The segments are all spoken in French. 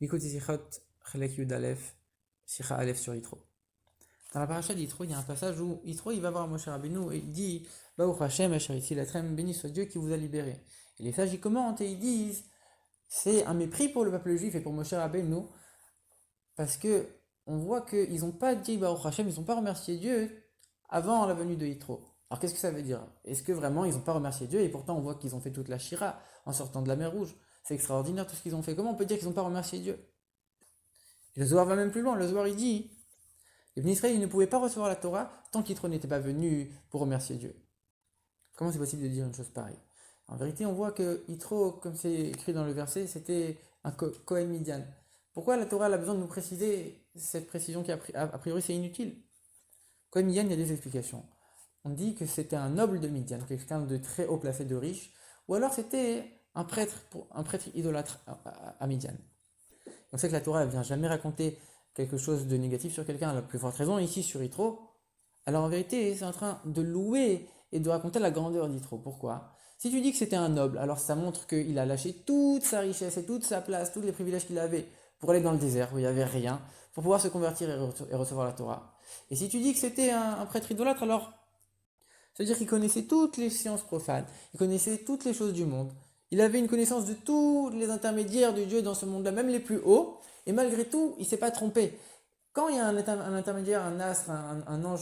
Likutei Sichot, Chelek Yud Aleph, Sicha Aleph sur Yitro. Dans la paracha d'Yitro, il y a un passage où Yitro il va voir Moshe Rabbeinu et il dit Baruch Hashem, Asher Yitzil Atrem, béni soit Dieu qui vous a libéré. Et les sages y commentent et ils disent c'est un mépris pour le peuple juif et pour Moshe Rabbeinu parce que on voit qu'ils n'ont pas dit Baruch Hashem, ils n'ont pas remercié Dieu avant la venue de Yitro. Alors qu'est-ce que ça veut dire? Est-ce que vraiment ils n'ont pas remercié Dieu et pourtant on voit qu'ils ont fait toute la Shira en sortant de la mer Rouge? C'est extraordinaire tout ce qu'ils ont fait. Comment on peut dire qu'ils n'ont pas remercié Dieu? Et le Zohar va même plus loin. Le Zohar il dit les Bnei Israël ils ne pouvaient pas recevoir la Torah tant qu'Yitro n'était pas venu pour remercier Dieu. Comment c'est possible de dire une chose pareille? En vérité, on voit que Yitro, comme c'est écrit dans le verset, c'était un Kohen Midian. Pourquoi la Torah a besoin de nous préciser cette précision qui a priori c'est inutile? Kohen Midian, il y a des explications. On dit que c'était un noble de Midian, quelqu'un de très haut placé, de riche, ou alors c'était un prêtre idolâtre à Midian. On sait que la Torah ne vient jamais raconter quelque chose de négatif sur quelqu'un, à la plus forte raison ici sur Yitro. Alors en vérité, c'est en train de louer et de raconter la grandeur d'Yitro. Pourquoi? Si tu dis que c'était un noble, alors ça montre qu'il a lâché toute sa richesse et toute sa place, tous les privilèges qu'il avait pour aller dans le désert où il n'y avait rien, pour pouvoir se convertir et recevoir la Torah. Et si tu dis que c'était un prêtre idolâtre, alors ça veut dire qu'il connaissait toutes les sciences profanes, il connaissait toutes les choses du monde, il avait une connaissance de tous les intermédiaires de Dieu dans ce monde-là, même les plus hauts, et malgré tout, il ne s'est pas trompé. Quand il y a un intermédiaire, un astre, un ange,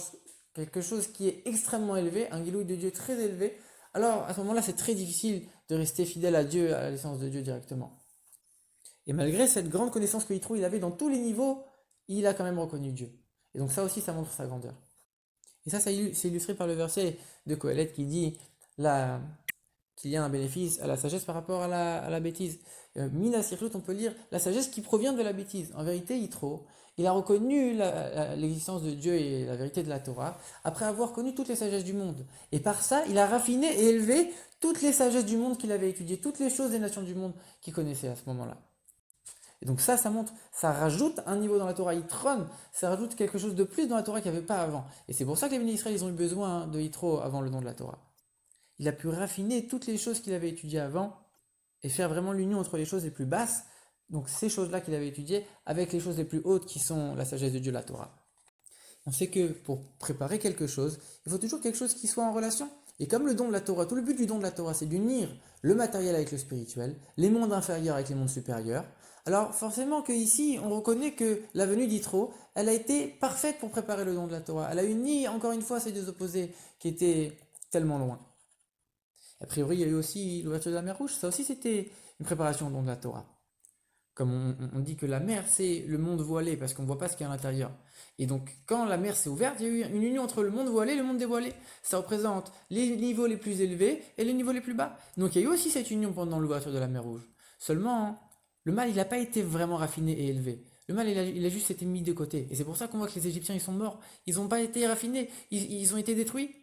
quelque chose qui est extrêmement élevé, un guilouille de Dieu très élevé, alors à ce moment-là, c'est très difficile de rester fidèle à Dieu, à l'essence de Dieu directement. Et malgré cette grande connaissance que Yitro il avait dans tous les niveaux, il a quand même reconnu Dieu. Et donc ça aussi, ça montre sa grandeur. Et ça, c'est illustré par le verset de Qohélet qui dit la, qu'il y a un bénéfice à la sagesse par rapport à la bêtise. Mina Sirlut, on peut lire la sagesse qui provient de la bêtise. En vérité, Yitro, il a reconnu l'existence de Dieu et la vérité de la Torah après avoir connu toutes les sagesses du monde. Et par ça, il a raffiné et élevé toutes les sagesses du monde qu'il avait étudiées, toutes les choses des nations du monde qu'il connaissait à ce moment-là. Et donc ça montre, ça rajoute un niveau dans la Torah, Yitron, ça rajoute quelque chose de plus dans la Torah qu'il n'y avait pas avant. Et c'est pour ça que les bénis Israël, ils ont eu besoin de Yitro avant le don de la Torah. Il a pu raffiner toutes les choses qu'il avait étudiées avant et faire vraiment l'union entre les choses les plus basses, donc ces choses-là qu'il avait étudiées, avec les choses les plus hautes qui sont la sagesse de Dieu, la Torah. On sait que pour préparer quelque chose, il faut toujours quelque chose qui soit en relation. Et comme le don de la Torah, tout le but du don de la Torah, c'est d'unir le matériel avec le spirituel, les mondes inférieurs avec les mondes supérieurs. Alors forcément qu'ici, on reconnaît que la venue d'Yitro, elle a été parfaite pour préparer le don de la Torah. Elle a uni encore une fois ces deux opposés qui étaient tellement loin. A priori, il y a eu aussi l'ouverture de la mer Rouge, ça aussi c'était une préparation au don de la Torah. Comme on dit que la mer c'est le monde voilé parce qu'on ne voit pas ce qu'il y a à l'intérieur. Et donc quand la mer s'est ouverte, il y a eu une union entre le monde voilé et le monde dévoilé. Ça représente les niveaux les plus élevés et les niveaux les plus bas. Donc il y a eu aussi cette union pendant l'ouverture de la mer Rouge. Seulement, le mal il n'a pas été vraiment raffiné et élevé. Le mal il a juste été mis de côté. Et c'est pour ça qu'on voit que les Égyptiens ils sont morts. Ils n'ont pas été raffinés, ils ont été détruits.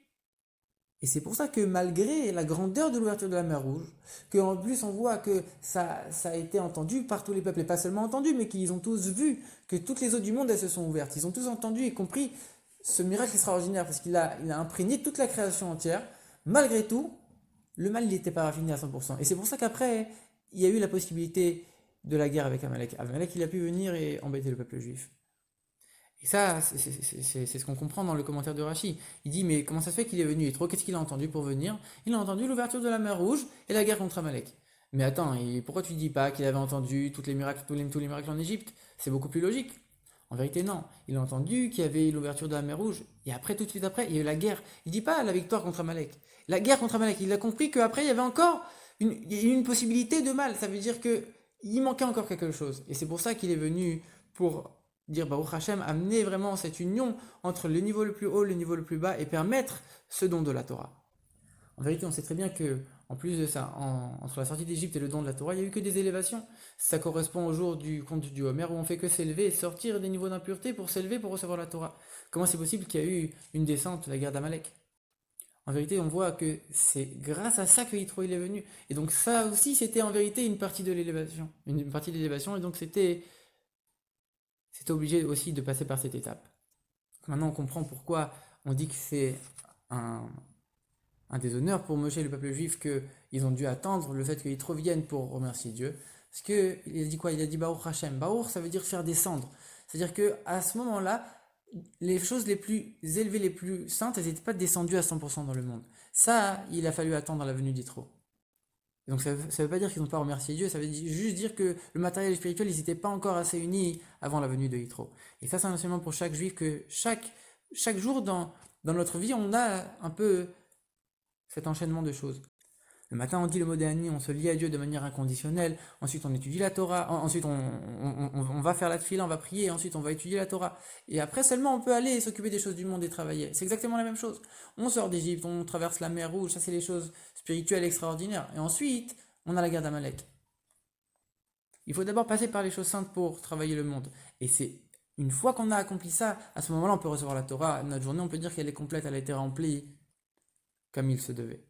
Et c'est pour ça que malgré la grandeur de l'ouverture de la mer Rouge, qu'en plus on voit que ça a été entendu par tous les peuples, et pas seulement entendu, mais qu'ils ont tous vu que toutes les eaux du monde elles se sont ouvertes. Ils ont tous entendu et compris ce miracle extraordinaire, parce qu'il a imprégné toute la création entière. Malgré tout, le mal n'était pas raffiné à 100%. Et c'est pour ça qu'après, il y a eu la possibilité de la guerre avec Amalek. Amalek, il a pu venir et embêter le peuple juif. Et ça, c'est ce qu'on comprend dans le commentaire de Rachi. Il dit, mais comment ça se fait qu'il est venu Yitro? Qu'est-ce qu'il a entendu pour venir? Il a entendu l'ouverture de la mer Rouge et la guerre contre Amalek. Mais attends, et pourquoi tu dis pas qu'il avait entendu tous les miracles en Égypte? C'est beaucoup plus logique. En vérité, non. Il a entendu qu'il y avait l'ouverture de la mer Rouge. Et après, tout de suite après, il y a eu la guerre. Il dit pas la victoire contre Amalek. La guerre contre Amalek. Il a compris qu'après, il y avait encore il y a eu une possibilité de mal. Ça veut dire que il manquait encore quelque chose. Et c'est pour ça qu'il est venu pour dire Baruch Hashem, amener vraiment cette union entre le niveau le plus haut, le niveau le plus bas et permettre ce don de la Torah. En vérité, on sait très bien que, en plus de ça, entre la sortie d'Égypte et le don de la Torah, il n'y a eu que des élévations. Ça correspond au jour du conte du Homer où on fait que s'élever et sortir des niveaux d'impureté pour s'élever pour recevoir la Torah. Comment c'est possible qu'il y a eu une descente, la guerre d'Amalek? En vérité, on voit que c'est grâce à ça que Yitro il est venu. Et donc ça aussi, c'était en vérité une partie de l'élévation. Une partie de l'élévation, et donc c'était obligé aussi de passer par cette étape. Maintenant, on comprend pourquoi on dit que c'est un, un déshonneur pour Moshe et le peuple juif qu'ils ont dû attendre le fait qu'ils reviennent pour remercier Dieu. Parce que il a dit quoi? Il a dit Baruch Hashem. Baruch, ça veut dire faire descendre. C'est-à-dire que à ce moment-là, les choses les plus élevées, les plus saintes, elles n'étaient pas descendues à 100% dans le monde. Ça, il a fallu attendre la venue d'Yitro. Donc ça veut pas dire qu'ils n'ont pas remercié Dieu, ça veut juste dire que le matériel spirituel, ils n'étaient pas encore assez unis avant la venue de Yitro. Et ça, c'est un enseignement pour chaque juif que chaque jour dans notre vie, on a un peu cet enchaînement de choses. Le matin, on dit le mot d'Ani, on se lie à Dieu de manière inconditionnelle. Ensuite, on étudie la Torah. Ensuite, on va faire la tefila, on va prier. Ensuite, on va étudier la Torah. Et après seulement, on peut aller s'occuper des choses du monde et travailler. C'est exactement la même chose. On sort d'Égypte, on traverse la mer Rouge. Ça, c'est les choses spirituelles extraordinaires. Et ensuite, on a la guerre d'Amalek. Il faut d'abord passer par les choses saintes pour travailler le monde. Et c'est une fois qu'on a accompli ça, à ce moment-là, on peut recevoir la Torah. Notre journée, on peut dire qu'elle est complète, elle a été remplie comme il se devait.